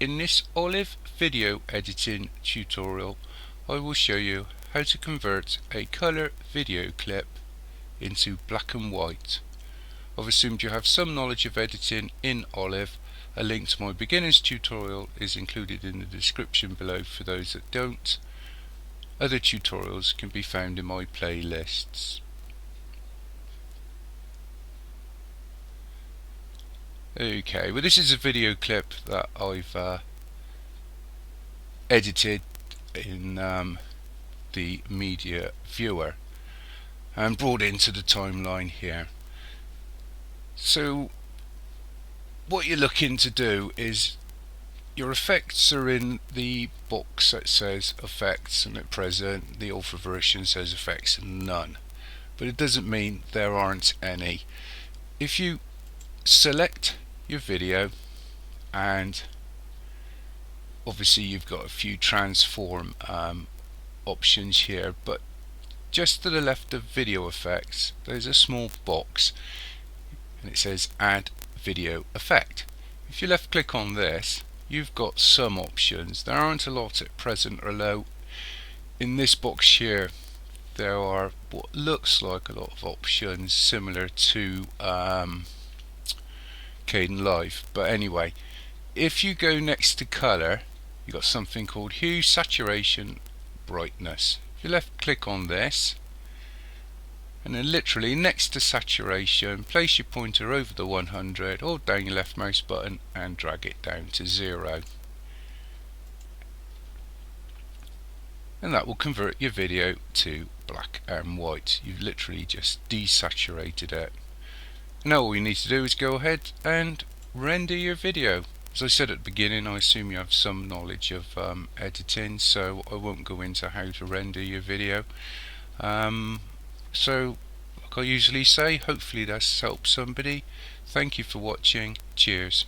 In this Olive video editing tutorial, I will show you how to convert a color video clip into black and white. I've assumed you have some knowledge of editing in Olive. A link to my beginner's tutorial is included in the description below for those that don't. Other tutorials can be found in my playlists. Okay, well, this is a video clip that I've edited in the media viewer and brought into the timeline here. So what you're looking to do is your effects are in the box that says effects, and at present the alpha version says effects and none, but it doesn't mean there aren't any. If you select your video, and obviously you've got a few transform options here, but just to the left of video effects there's a small box and it says add video effect. If you left click on this, you've got some options. There aren't a lot at present, although in this box here there are what looks like a lot of options similar to Kdenlive. But anyway, if you go next to color, you've got something called hue, saturation, brightness. If you left click on this, and then literally next to saturation, place your pointer over the 100, hold down your left mouse button and drag it down to 0, and that will convert your video to black and white. You've literally just desaturated it. Now all you need to do is go ahead and render your video. As I said at the beginning, I assume you have some knowledge of editing, so I won't go into how to render your video. So like I usually say, hopefully that's helped somebody. Thank you for watching. Cheers.